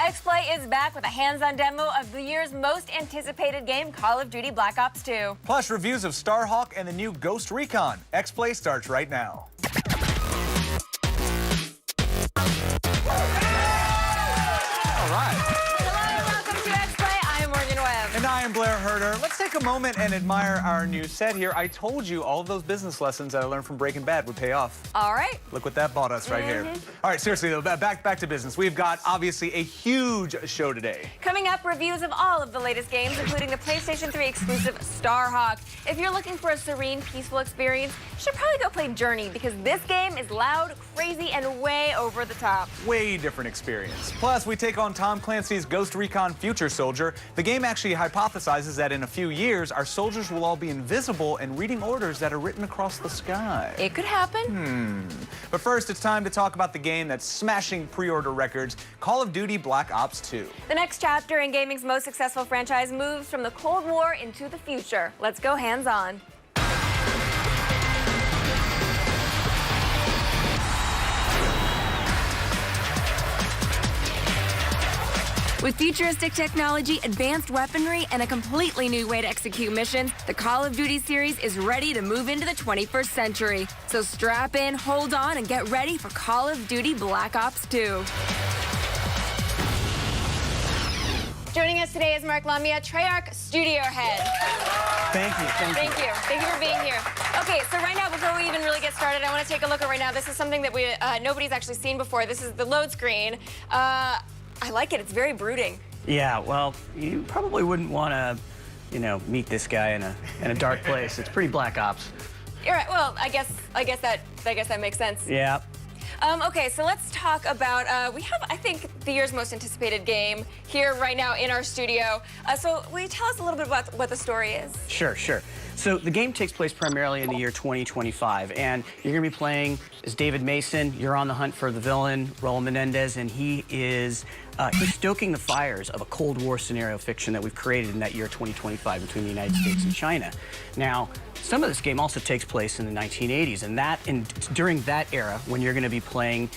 Xplay is back with a hands-on demo of the year's most anticipated game, Call of Duty Black Ops 2. Plus, reviews of StarHawk and the new Ghost Recon. Xplay starts right now. All right. And I am Blair Herder. Let's take a moment and admire our new set here. I told you all of those business lessons that I learned from Breaking Bad would pay off. All right. Look what that bought us right here. All right, seriously though, back to business. We've got obviously a huge show today. Coming up, reviews of all of the latest games, including the PlayStation 3 exclusive StarHawk. If you're looking for a serene, peaceful experience, you should probably go play Journey, because this game is loud, crazy, and way over the top. Way different experience. Plus, we take on Tom Clancy's Ghost Recon Future Soldier. The game actually hypothesizes that in a few years, our soldiers will all be invisible and reading orders that are written across the sky. It could happen. But first, it's time to talk about the game that's smashing pre-order records, Call of Duty Black Ops 2. The next chapter in gaming's most successful franchise moves from the Cold War into the future. Let's go hands-on. With futuristic technology, advanced weaponry, and a completely new way to execute missions, the Call of Duty series is ready to move into the 21st century. So strap in, hold on, and get ready for Call of Duty Black Ops 2. Joining us today is Mark Lamia, Treyarch Studio Head. Thank you. Thank you for being here. Okay, so right now, before we even really get started, I want to take a look at right now. This is something that nobody's actually seen before. This is the load screen. I like it. It's very brooding. Yeah, well, you probably wouldn't want to, meet this guy in a dark place. It's pretty Black Ops. You're right. Well, I guess that makes sense. Yeah. Okay, so let's talk about, we have, I think, the year's most anticipated game here right now in our studio. So will you tell us a little bit about what the story is? Sure. So the game takes place primarily in the year 2025, and you're going to be playing as David Mason. You're on the hunt for the villain, Raul Menendez, and he's stoking the fires of a Cold War scenario fiction that we've created in that year 2025 between the United States and China. Now, some of this game also takes place in the 1980s, and during that era, when you're going to be playing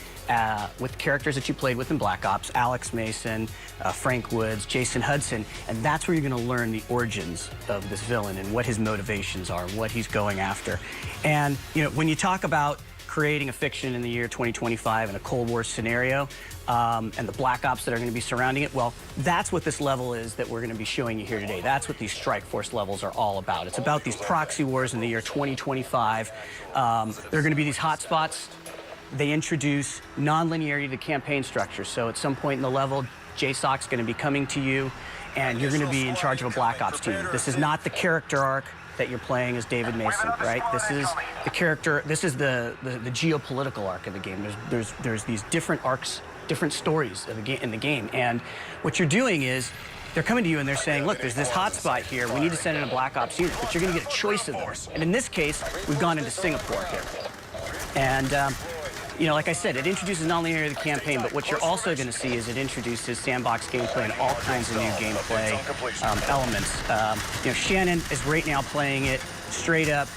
with characters that you played with in Black Ops, Alex Mason, Frank Woods, Jason Hudson, and that's where you're going to learn the origins of this villain and what his motivations are, what he's going after. And, when you talk about creating a fiction in the year 2025 in a Cold War scenario, and the Black Ops that are going to be surrounding it, well, that's what this level is that we're going to be showing you here today. That's what these Strike Force levels are all about. It's about these proxy wars in the year 2025. There are going to be these hotspots. They introduce non-linearity to the campaign structure. So at some point in the level, JSOC's going to be coming to you, and you're going to be in charge of a Black Ops team. This is not the character arc that you're playing as David Mason, right? This is the character, this is the geopolitical arc of the game. There's these different arcs, different stories of in the game. And what you're doing is, they're coming to you and they're saying, look, there's this hotspot here. We need to send in a Black Ops unit, but you're going to get a choice of this. And in this case, we've gone into Singapore here. And, like I said, it introduces not only the campaign, but what you're also going to see is it introduces sandbox gameplay and all kinds of new gameplay elements. Shannon is right now playing it straight up,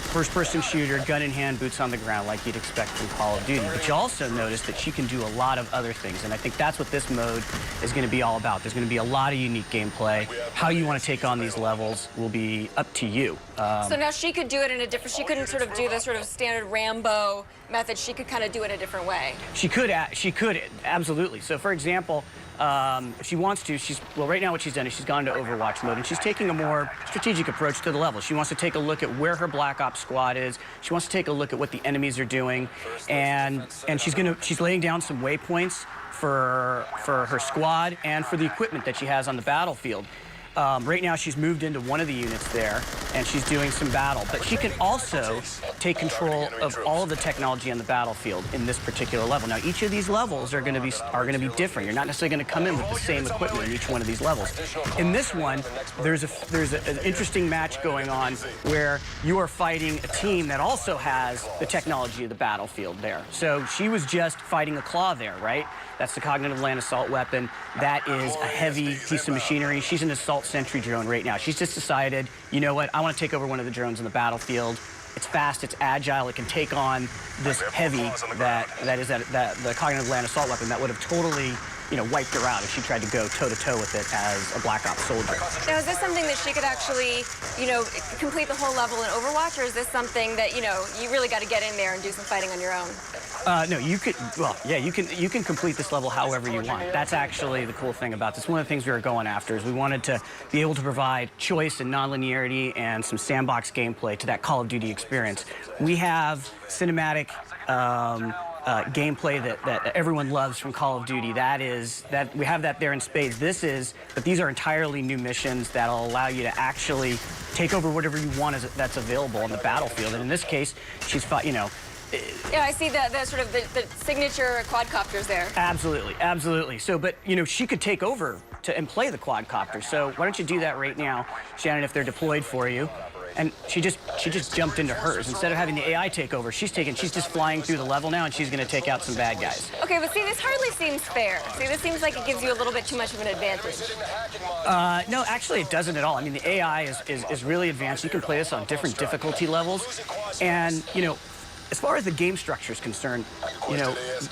first-person shooter, gun in hand, boots on the ground, like you'd expect from Call of Duty. But you also notice that she can do a lot of other things, and I think that's what this mode is going to be all about. There's going to be a lot of unique gameplay. How you want to take on these levels will be up to you. So now she could do it in a different, she couldn't sort of do the sort of standard Rambo method. She could kind of do it a different way. She could, absolutely. So, for example, if she wants to, right now what she's done is she's gone to Overwatch mode, and she's taking a more strategic approach to the level. She wants to take a look at where her Black Ops squad is. She wants to take a look at what the enemies are doing, and she's laying down some waypoints for her squad and for the equipment that she has on the battlefield. Right now, she's moved into one of the units there, and she's doing some battle. But she can also take control of all of the technology on the battlefield in this particular level. Now, each of these levels are going to be different. You're not necessarily going to come in with the same equipment in each one of these levels. In this one, there's an interesting match going on where you are fighting a team that also has the technology of the battlefield there. So she was just fighting a claw there, right? That's the cognitive land assault weapon. That is a heavy piece of machinery. She's an assault sentry drone right now. She's just decided, you know what, I want to take over one of the drones in the battlefield. It's fast, it's agile, it can take on this heavy the cognitive land assault weapon that would have totally wiped her out if she tried to go toe-to-toe with it as a Black Ops soldier. Now, is this something that she could actually, complete the whole level in Overwatch, or is this something that, you really got to get in there and do some fighting on your own? No, you could, well, yeah, you can complete this level however you want. That's actually the cool thing about this. One of the things we were going after is we wanted to be able to provide choice and nonlinearity and some sandbox gameplay to that Call of Duty experience. We have cinematic gameplay that everyone loves from Call of Duty. That we have that there in spades. But these are entirely new missions that'll allow you to actually take over whatever you want that's available on the battlefield. And in this case, she's fought, Yeah, I see the sort of the signature quadcopters there. Absolutely, absolutely. So, but she could take over and play the quadcopter. So why don't you do that right now, Shannon, if they're deployed for you? And she just jumped into hers. Instead of having the AI take over, she's just flying through the level now, and she's going to take out some bad guys. Okay, but see, this hardly seems fair. See, this seems like it gives you a little bit too much of an advantage. No, actually, it doesn't at all. I mean, the AI is really advanced. You can play this on different difficulty levels. And, as far as the game structure is concerned,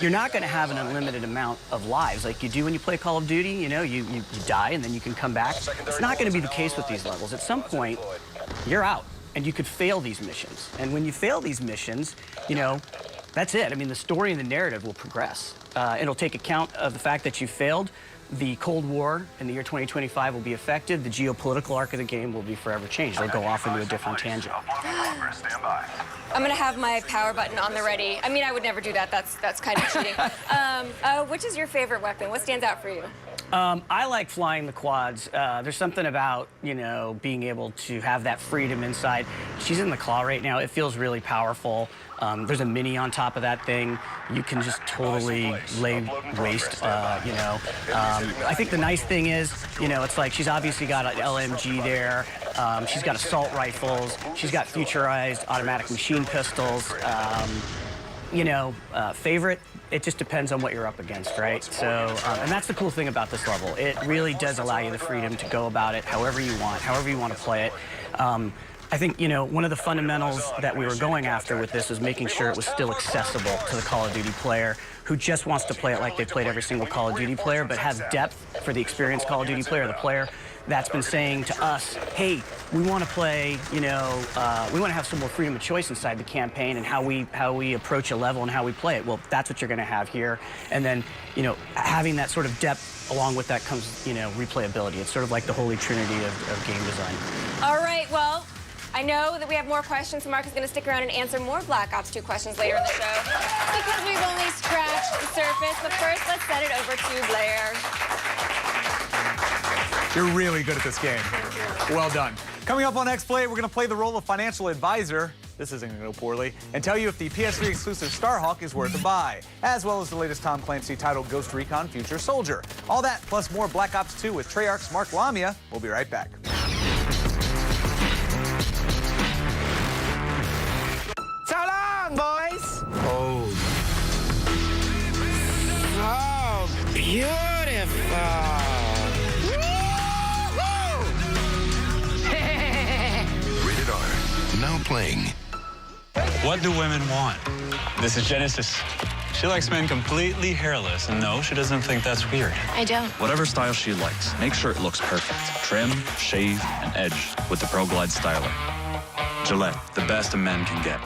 you're not going to have an unlimited amount of lives like you do when you play Call of Duty. You die and then you can come back. It's not going to be the case with these levels. At some point, you're out, and you could fail these missions. And when you fail these missions, that's it. I mean, the story and the narrative will progress. It'll take account of the fact that you failed. The Cold War in the year 2025 will be affected. The geopolitical arc of the game will be forever changed. It'll go off into a different tangent. I'm going to have my power button on the ready. I mean, I would never do that. That's kind of cheating. Which is your favorite weapon? What stands out for you? I like flying the quads. There's something about, being able to have that freedom inside. She's in the claw right now. It feels really powerful. There's a mini on top of that thing. You can just totally lay waste, I think the nice thing is, it's like she's obviously got an LMG there. She's got assault rifles. She's got futurized automatic machine pistols. Favorite, it just depends on what you're up against, right? So, and that's the cool thing about this level. It really does allow you the freedom to go about it however you want to play it. I think, one of the fundamentals that we were going after with this was making sure it was still accessible to the Call of Duty player who just wants to play it like they've played every single Call of Duty player, but has depth for the experienced Call of Duty player, the player that's been saying to us, hey, we want to play, we want to have some more freedom of choice inside the campaign and how we approach a level and how we play it. Well, that's what you're going to have here. And then, having that sort of depth along with that comes, replayability. It's sort of like the holy trinity of game design. All right, well, I know that we have more questions, so Mark is going to stick around and answer more Black Ops 2 questions later in the show because we've only scratched the surface. But first, let's send it over to Blair. You're really good at this game. Well done. Coming up on Xplay, we're going to play the role of financial advisor. This isn't going to go poorly. And tell you if the PS3 exclusive StarHawk is worth a buy, as well as the latest Tom Clancy title, Ghost Recon Future Soldier. All that, plus more Black Ops 2 with Treyarch's Mark Lamia. We'll be right back. So long, boys! Oh. So beautiful! Rated R. Now playing. What do women want? This is Genesis. She likes men completely hairless, and no, she doesn't think that's weird. I don't. Whatever style she likes, make sure it looks perfect. Trim, shave, and edge with the Pro Glide Styler. Gillette, the best a man can get.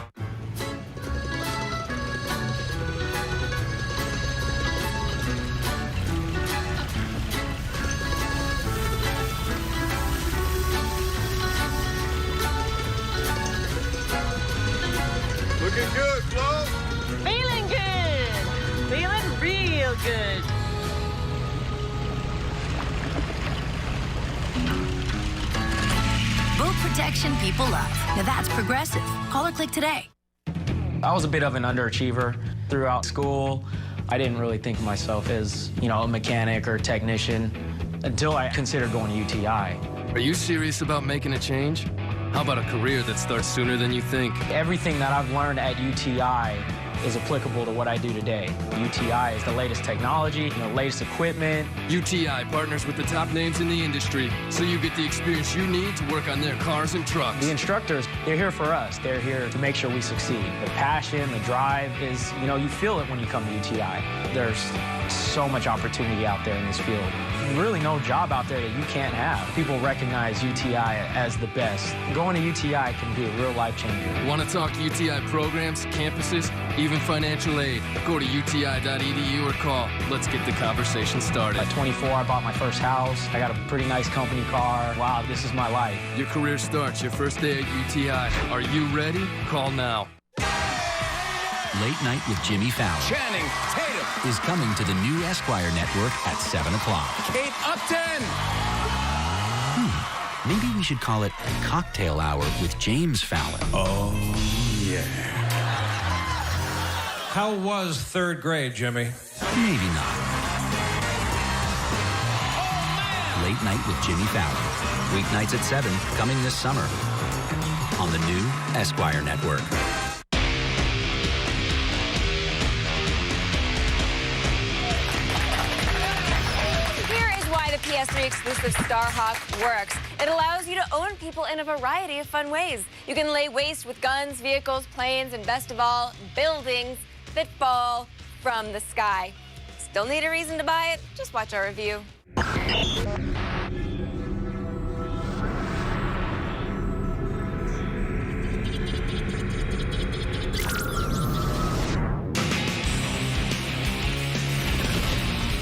Looking good, Flo. Feeling good. Feeling real good. Boat protection people love. Now that's Progressive. Call or click today. I was a bit of an underachiever throughout school. I didn't really think of myself as, a mechanic or technician until I considered going to UTI. Are you serious about making a change? How about a career that starts sooner than you think? Everything that I've learned at UTI is applicable to what I do today. UTI is the latest technology, the latest equipment. UTI partners with the top names in the industry, so you get the experience you need to work on their cars and trucks. The instructors, they're here for us. They're here to make sure we succeed. The passion, the drive is, you feel it when you come to UTI. There's so much opportunity out there in this field. Really no job out there that you can't have. People recognize UTI as the best. Going to UTI can be a real life changer. Want to talk UTI programs, campuses, even financial aid? Go to uti.edu or call. Let's get the conversation started. At 24, I bought my first house. I got a pretty nice company car. Wow, this is my life. Your career starts your first day at UTI. Are you ready? Call now. Late Night with Jimmy Fallon Channing Tatum is coming to the new Esquire network at 7 o'clock. Kate Upton. Maybe we should call it Cocktail Hour with James Fallon. Oh, yeah. How was third grade, Jimmy? Maybe not. Late Night with Jimmy Fallon. Weeknights at 7, coming this summer on the new Esquire network. PS3 exclusive StarHawk works. It allows you to own people in a variety of fun ways. You can lay waste with guns, vehicles, planes, and best of all, buildings that fall from the sky. Still need a reason to buy it? Just watch our review.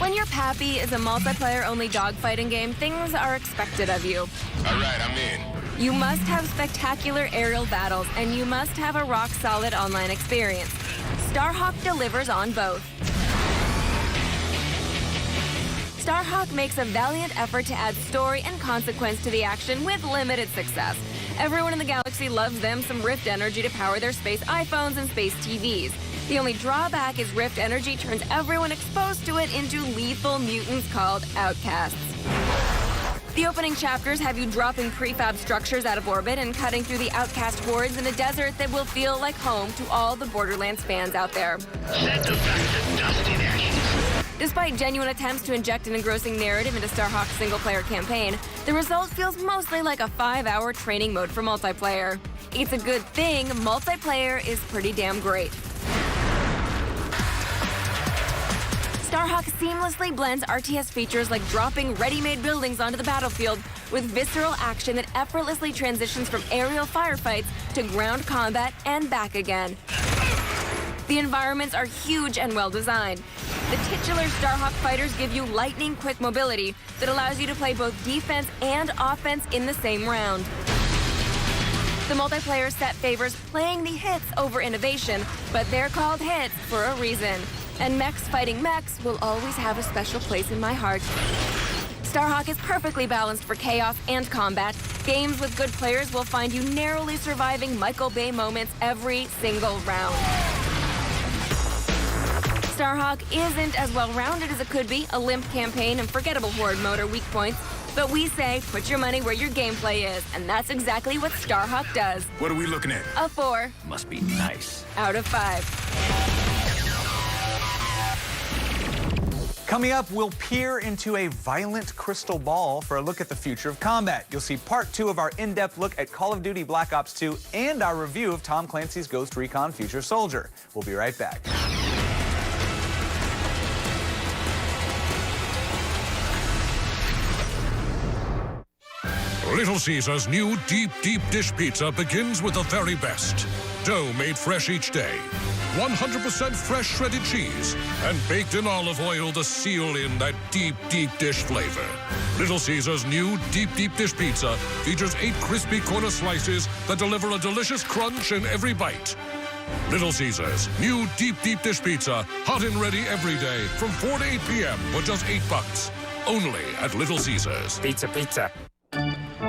When your pappy is a multiplayer-only dogfighting game, things are expected of you. All right, I'm in. You must have spectacular aerial battles, and you must have a rock-solid online experience. StarHawk delivers on both. StarHawk makes a valiant effort to add story and consequence to the action with limited success. Everyone in the galaxy loves them some Rift energy to power their space iPhones and space TVs. The only drawback is Rift energy turns everyone exposed to it into lethal mutants called outcasts. The opening chapters have you dropping prefab structures out of orbit and cutting through the outcast hordes in a desert that will feel like home to all the Borderlands fans out there. Send them back to dust in ashes. Despite genuine attempts to inject an engrossing narrative into StarHawk's single-player campaign, the result feels mostly like a 5-hour training mode for multiplayer. It's a good thing multiplayer is pretty damn great. StarHawk seamlessly blends RTS features like dropping ready-made buildings onto the battlefield with visceral action that effortlessly transitions from aerial firefights to ground combat and back again. The environments are huge and well-designed. The titular StarHawk fighters give you lightning-quick mobility that allows you to play both defense and offense in the same round. The multiplayer set favors playing the hits over innovation, but they're called hits for a reason. And mechs fighting mechs will always have a special place in my heart. StarHawk is perfectly balanced for chaos and combat. Games with good players will find you narrowly surviving Michael Bay moments every single round. StarHawk isn't as well-rounded as it could be. A limp campaign and forgettable horde mode are weak points. But we say, put your money where your gameplay is, and that's exactly what StarHawk does. What are we looking at? A 4 Must be nice. out of 5. Coming up, we'll peer into a violent crystal ball for a look at the future of combat. You'll see part 2 of our in-depth look at Call of Duty Black Ops 2 and our review of Tom Clancy's Ghost Recon Future Soldier. We'll be right back. Little Caesar's new deep dish pizza begins with the very best. Dough made fresh each day. 100% fresh shredded cheese and baked in olive oil to seal in that deep dish flavor. Little Caesar's new deep dish pizza features 8 crispy corner slices that deliver a delicious crunch in every bite. Little Caesar's new deep dish pizza, hot and ready every day from 4 to 8 p.m. for just $8. Only at Little Caesar's. Pizza.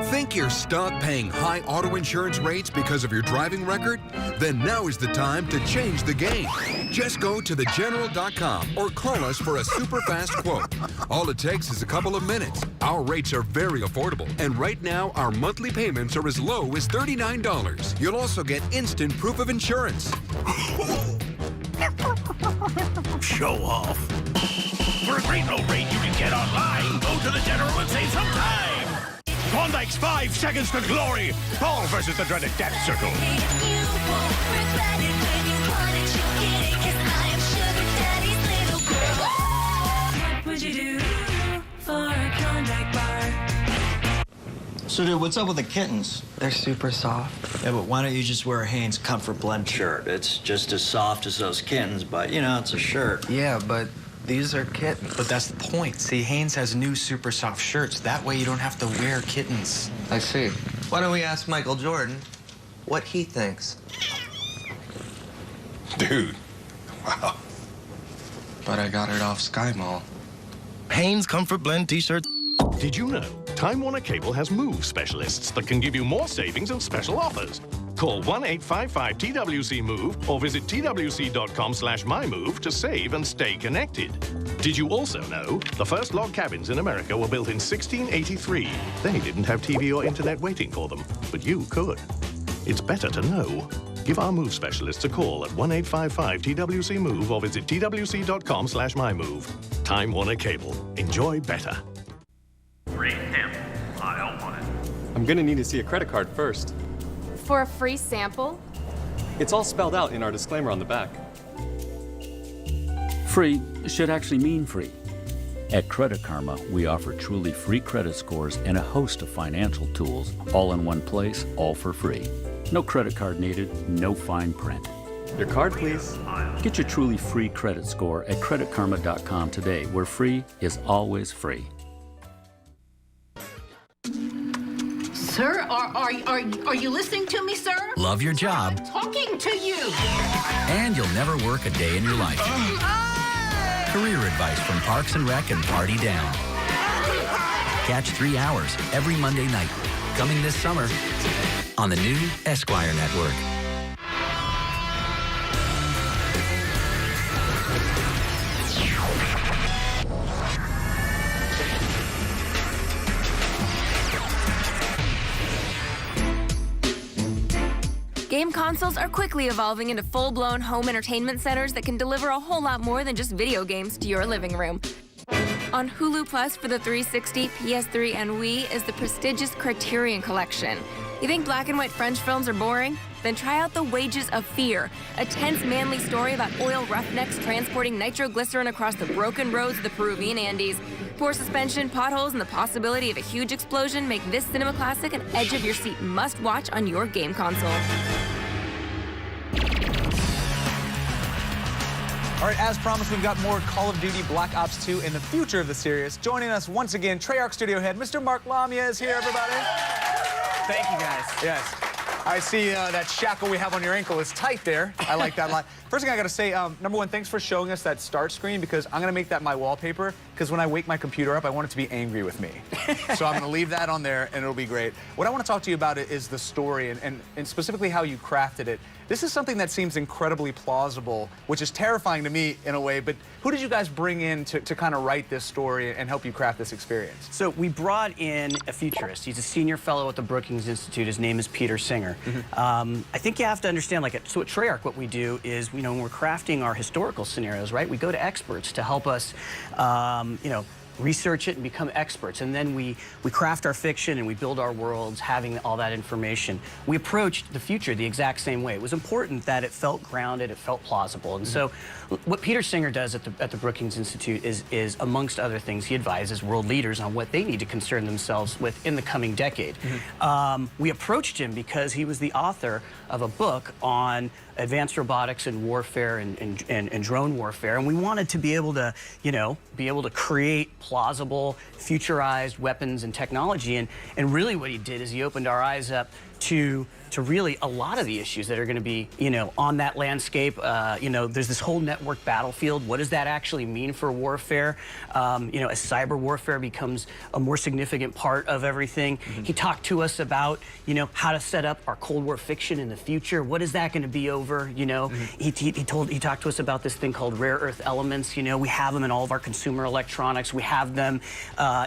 Think you're stuck paying high auto insurance rates because of your driving record? Then now is the time to change the game. Just go to thegeneral.com or call us for a super fast quote. All it takes is a couple of minutes. Our rates are very affordable, and right now our monthly payments are as low as $39. You'll also get instant proof of insurance. Show off. For a great low rate you can get online, go to the General and save some time. Klondike's 5 seconds to glory. Paul versus the dreaded Death Circle. So, dude, what's up with the kittens? They're super soft. Yeah, but why don't you just wear a Hanes Comfort Blend shirt? It's just as soft as those kittens, but, you know, it's a shirt. Yeah, but these are kittens. But that's the point. See, Hanes has new super soft shirts. That way you don't have to wear kittens. I see. Why don't we ask Michael Jordan what he thinks? Dude, wow. But I got it off Sky Mall. Hanes Comfort Blend t-shirts. Did you know Time Warner Cable has move specialists that can give you more savings and special offers? Call 1-855-TWC-MOVE or visit twc.com/mymove to save and stay connected. Did you also know the first log cabins in America were built in 1683? They didn't have TV or internet waiting for them, but you could. It's better to know. Give our move specialists a call at 1-855-TWC-MOVE or visit twc.com/mymove. Time Warner Cable. Enjoy better. Rate him. I'll want it. I'm gonna need to see a credit card first. For a free sample? It's all spelled out in our disclaimer on the back. Free should actually mean free. At Credit Karma, we offer truly free credit scores and a host of financial tools, all in one place, all for free. No credit card needed, no fine print. Your card, please. Get your truly free credit score at creditkarma.com today, where free is always free. Sir, are you listening to me, sir? Love your job, I'm talking to you. and you'll never work a day in your life. Career advice from Parks and Rec and Party Down. Catch 3 Hours every Monday night. Coming this summer on the new Esquire Network. Game consoles are quickly evolving into full-blown home entertainment centers that can deliver a whole lot more than just video games to your living room. On Hulu Plus for the 360, PS3, and Wii is the prestigious Criterion Collection. You think black and white French films are boring? Then try out The Wages of Fear, a tense, manly story about oil roughnecks transporting nitroglycerin across the broken roads of the Peruvian Andes. Poor suspension, potholes, and the possibility of a huge explosion make this cinema classic an edge-of-your-seat must-watch on your game console. All right, as promised, we've got more Call of Duty Black Ops 2 in the future of the series. Joining us once again, Treyarch studio head, Mr. Mark Lamia is here, everybody. Thank you, guys. Yes. I see that shackle we have on your ankle is tight there. I like that a lot. First thing I got to say, number one, thanks for showing us that start screen, because I'm going to make that my wallpaper, because when I wake my computer up, I want it to be angry with me. So I'm going to leave that on there, and it'll be great. What I want to talk to you about is the story, and specifically how you crafted it. This is something that seems incredibly plausible, which is terrifying to me in a way, but who did you guys bring in to kind of write this story and help you craft this experience? So we brought in a futurist. He's a senior fellow at the Brookings Institute. His name is Peter Singer. I think you have to understand, so at Treyarch, what we do is, when we're crafting our historical scenarios, right, we go to experts to help us, research it and become experts. And then we craft our fiction and we build our worlds having all that information. We approached the future the exact same way. It was important that it felt grounded, it felt plausible. And so what Peter Singer does at the Brookings Institute is, amongst other things, he advises world leaders on what they need to concern themselves with in the coming decade. We approached him because he was the author of a book on advanced robotics and warfare and drone warfare, and we wanted to be able to, create plausible, futurized weapons and technology. And really what he did is he opened our eyes up to really a lot of the issues that are going to be, on that landscape. There's this whole network battlefield. What does that actually mean for warfare? As cyber warfare becomes a more significant part of everything. He talked to us about, how to set up our Cold War fiction in the future. What is that going to be over? He talked to us about this thing called rare earth elements. We have them in all of our consumer electronics. We have them,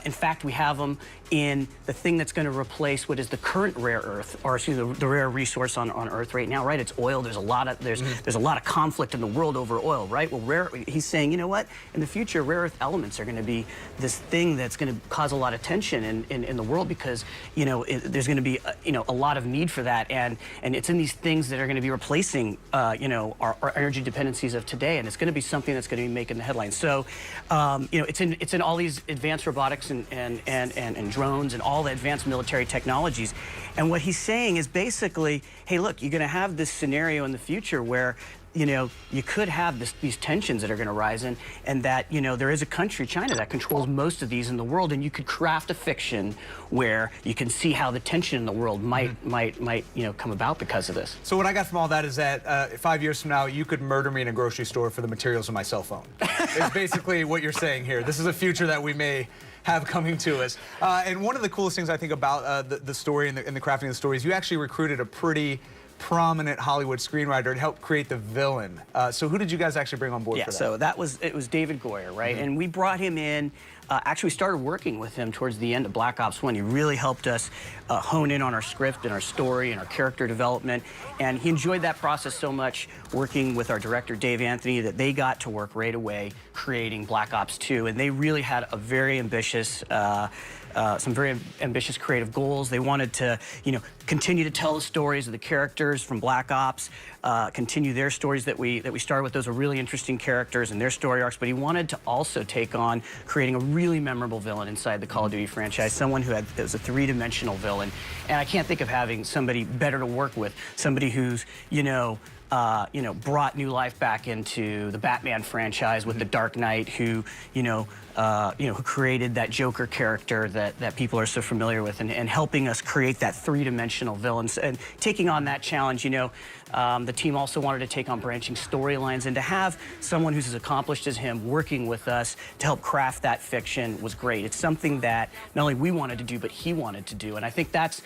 in fact, we have them in the thing that's going to replace what is the current rare earth or excuse me, the rare resource on Earth right now, right? It's oil. There's a lot of conflict in the world over oil, right? Well, he's saying, you know what? In the future, rare earth elements are going to be this thing that's going to cause a lot of tension in the world because, you know, there's going to be, you know, a lot of need for that, and it's in these things that are going to be replacing, you know, our energy dependencies of today, and it's going to be something that's going to be making the headlines. So, you know, it's in all these advanced robotics and drones and all the advanced military technologies. And what he's saying is basically, hey, look, you're going to have this scenario in the future where, you know, you could have these tensions that are going to rise in, and that, you know, there is a country, China, that controls most of these in the world, and you could craft a fiction where you can see how the tension in the world might you know, come about because of this. So what I got from all that is that 5 years from now, you could murder me in a grocery store for the materials of my cell phone. It's basically what you're saying here. This is a future that we may have coming to us. And one of the coolest things I think about the story and the crafting of the story is you actually recruited a pretty prominent Hollywood screenwriter to help create the villain. So who did you guys actually bring on board for that? So it was David Goyer, right? And we brought him in. Actually, we started working with him towards the end of Black Ops 1. He really helped us hone in on our script and our story and our character development. And he enjoyed that process so much, working with our director, Dave Anthony, that they got to work right away creating Black Ops 2. And they really had a very ambitious, some very ambitious creative goals. They wanted to, you know, continue to tell the stories of the characters from Black Ops, continue their stories that we started with. Those are really interesting characters and their story arcs, but he wanted to also take on creating a really memorable villain inside the Call of Duty franchise, someone who was a three-dimensional villain. And I can't think of having somebody better to work with, somebody who's, you know, brought new life back into the Batman franchise with the Dark Knight, who, who created that Joker character that people are so familiar with, and helping us create that three-dimensional villain. And taking on that challenge, the team also wanted to take on branching storylines, and to have someone who's as accomplished as him working with us to help craft that fiction was great. It's something that not only we wanted to do, but he wanted to do. And I think that's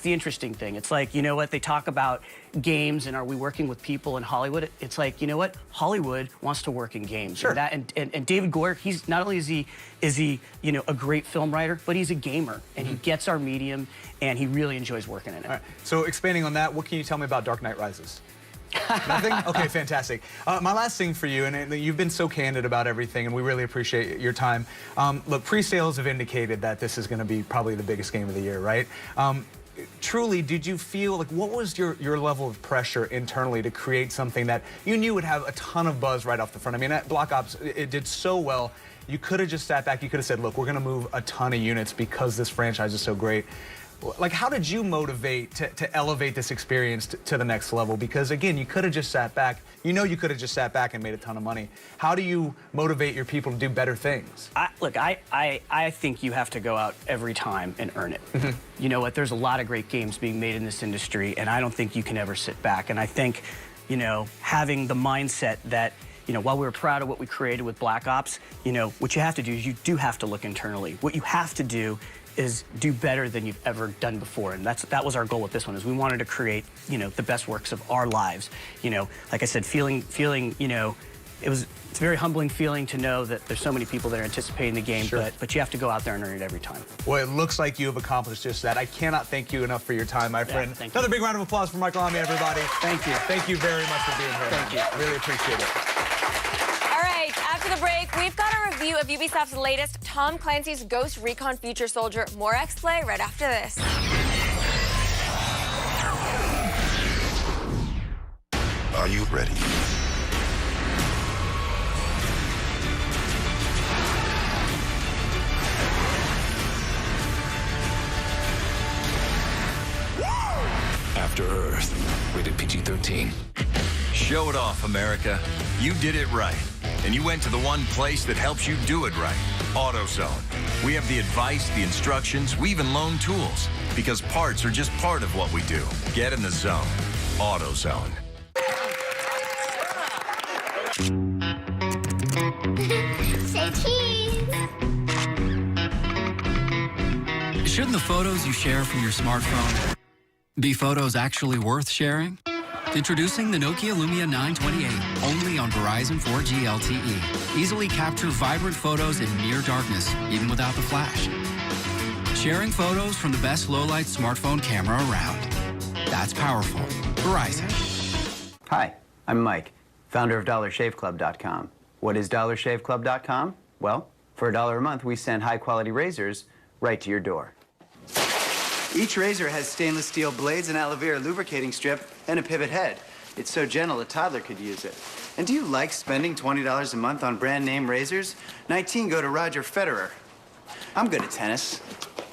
the interesting thing. It's like, you know what, they talk about games and are we working with people in Hollywood? It's like, you know what, Hollywood wants to work in games. Sure. And David Goyer, he's not only is he a great film writer, but he's a gamer, and he gets our medium, and he really enjoys working in it. All right. So expanding on that, what can you tell me about Dark Knight Rises? Nothing? Okay, fantastic. My last thing for you, and you've been so candid about everything, and we really appreciate your time. Look, pre-sales have indicated that this is going to be probably the biggest game of the year, right? Truly, did you feel, like, what was your level of pressure internally to create something that you knew would have a ton of buzz right off the front? I mean, at Black Ops, it did so well. You could have just sat back, you could have said, look, we're going to move a ton of units because this franchise is so great. Like, how did you motivate to elevate this experience to the next level? Because, again, you could have just sat back. You know you could have just sat back and made a ton of money. How do you motivate your people to do better things? Look, I think you have to go out every time and earn it. You know what? There's a lot of great games being made in this industry, and I don't think you can ever sit back. And I think, having the mindset that, while we were proud of what we created with Black Ops, what you have to do is you do have to look internally. What you have to do is do better than you've ever done before, and that was our goal with this one. Is we wanted to create, the best works of our lives. Like I said, feeling, it's a very humbling feeling to know that there's so many people that are anticipating the game, Sure. but you have to go out there and earn it every time. Well, it looks like you have accomplished just that. I cannot thank you enough for your time, my friend. Thank you. Another big round of applause for Michael Ami, everybody. Thank you. Thank you very much for being here. Thank you. I really appreciate it. All right, after the break, we've got a review of Ubisoft's latest Tom Clancy's Ghost Recon Future Soldier. More Xplay right after this. Are you ready? After Earth, rated PG-13. Show it off, America. You did it right. And you went to the one place that helps you do it right. AutoZone. We have the advice, the instructions, we even loan tools. Because parts are just part of what we do. Get in the zone. AutoZone. Say cheese. Shouldn't the photos you share from your smartphone be photos actually worth sharing? Introducing the Nokia Lumia 928, only on Verizon 4G LTE. Easily capture vibrant photos in near darkness, even without the flash. Sharing photos from the best low-light smartphone camera around. That's powerful. Verizon. Hi, I'm Mike, founder of DollarShaveClub.com. What is DollarShaveClub.com? Well, for $1 a month, we send high-quality razors right to your door. Each razor has stainless steel blades, an aloe vera lubricating strip, and a pivot head. It's so gentle a toddler could use it. And do you like spending $20 a month on brand name razors? 19 go to Roger Federer. I'm good at tennis.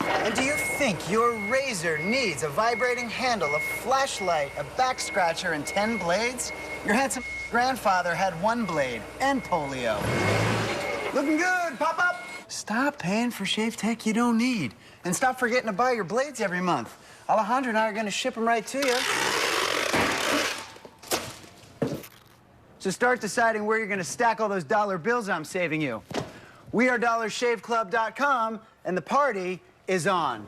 And do you think your razor needs a vibrating handle, a flashlight, a back scratcher, and 10 blades? Your handsome grandfather had 1 blade and polio. Looking good, pop up. Stop paying for shave tech you don't need. And stop forgetting to buy your blades every month. Alejandro and I are going to ship them right to you. So start deciding where you're going to stack all those dollar bills I'm saving you. We are DollarShaveClub.com, and the party is on.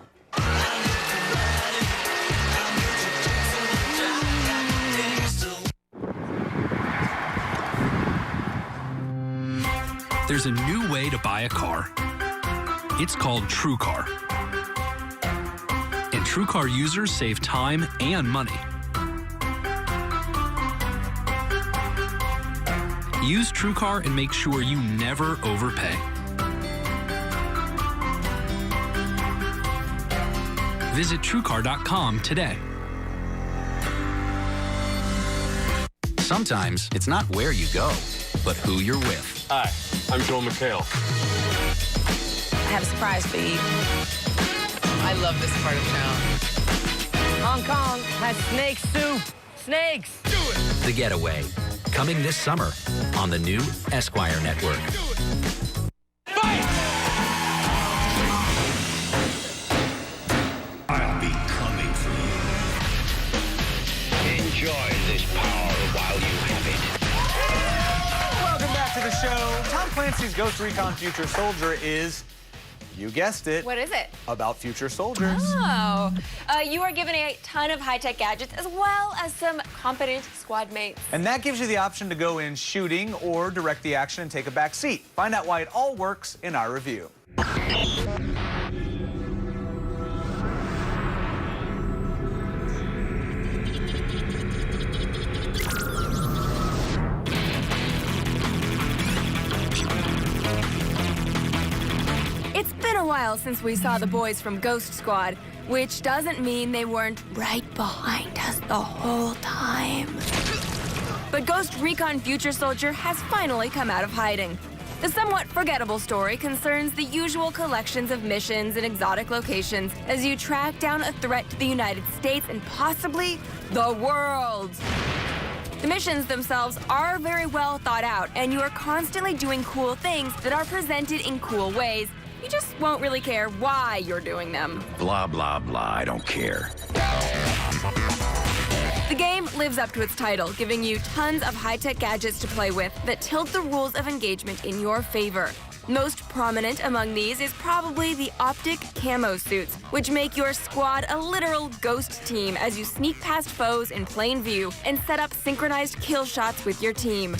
There's a new way to buy a car. It's called TrueCar. And TrueCar users save time and money. Use TrueCar and make sure you never overpay. Visit TrueCar.com today. Sometimes it's not where you go, but who you're with. Hi, I'm Joel McHale. I have a surprise for you. I love this part of town. Hong Kong has snake soup. Snakes! Do it! The Getaway, coming this summer on the new Esquire Network. I'll be coming for you. Enjoy this power while you have it. Welcome back to the show. Tom Clancy's Ghost Recon Future Soldier is, you guessed it. What is it? About future soldiers. Oh. You are given a ton of high-tech gadgets as well as some competent squad mates. And that gives you the option to go in shooting or direct the action and take a back seat. Find out why it all works in our review. It's been a while since we saw the boys from Ghost Squad, which doesn't mean they weren't right behind us the whole time. But Ghost Recon Future Soldier has finally come out of hiding. The somewhat forgettable story concerns the usual collections of missions and exotic locations as you track down a threat to the United States and possibly the world. The missions themselves are very well thought out, and you are constantly doing cool things that are presented in cool ways. You just won't really care why you're doing them. Blah, blah, blah. I don't care. The game lives up to its title, giving you tons of high-tech gadgets to play with that tilt the rules of engagement in your favor. Most prominent among these is probably the optic camo suits, which make your squad a literal ghost team as you sneak past foes in plain view and set up synchronized kill shots with your team.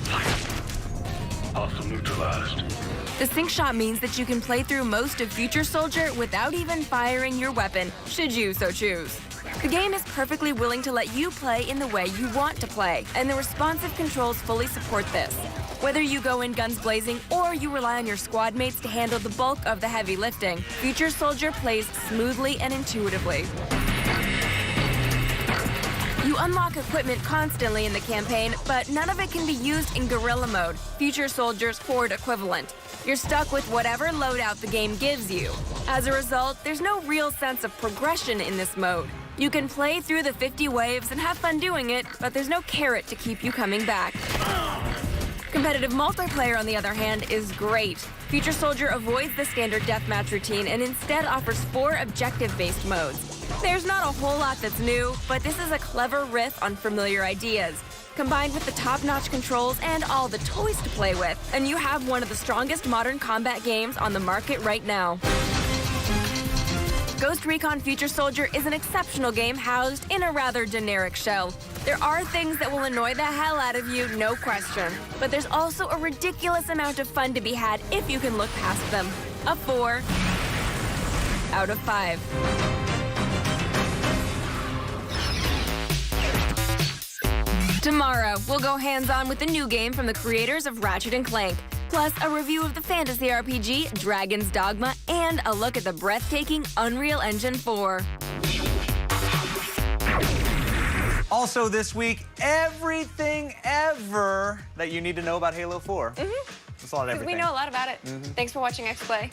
Hostile neutralized. The sync shot means that you can play through most of Future Soldier without even firing your weapon, should you so choose. The game is perfectly willing to let you play in the way you want to play, and the responsive controls fully support this. Whether you go in guns blazing or you rely on your squad mates to handle the bulk of the heavy lifting, Future Soldier plays smoothly and intuitively. You unlock equipment constantly in the campaign, but none of it can be used in guerrilla mode, Future Soldier's Horde equivalent. You're stuck with whatever loadout the game gives you. As a result, there's no real sense of progression in this mode. You can play through the 50 waves and have fun doing it, but there's no carrot to keep you coming back. Competitive multiplayer, on the other hand, is great. Future Soldier avoids the standard deathmatch routine and instead offers 4 objective-based modes. There's not a whole lot that's new, but this is a clever riff on familiar ideas. Combined with the top-notch controls and all the toys to play with, and you have one of the strongest modern combat games on the market right now. Ghost Recon Future Soldier is an exceptional game housed in a rather generic shell. There are things that will annoy the hell out of you, no question. But there's also a ridiculous amount of fun to be had if you can look past them. A 4 out of 5. Tomorrow, we'll go hands-on with the new game from the creators of Ratchet & Clank. Plus, a review of the fantasy RPG Dragon's Dogma and a look at the breathtaking Unreal Engine 4. Also this week, everything ever that you need to know about Halo 4. Mm-hmm. That's a lot of everything. We know a lot about it. Mm-hmm. Thanks for watching Xplay.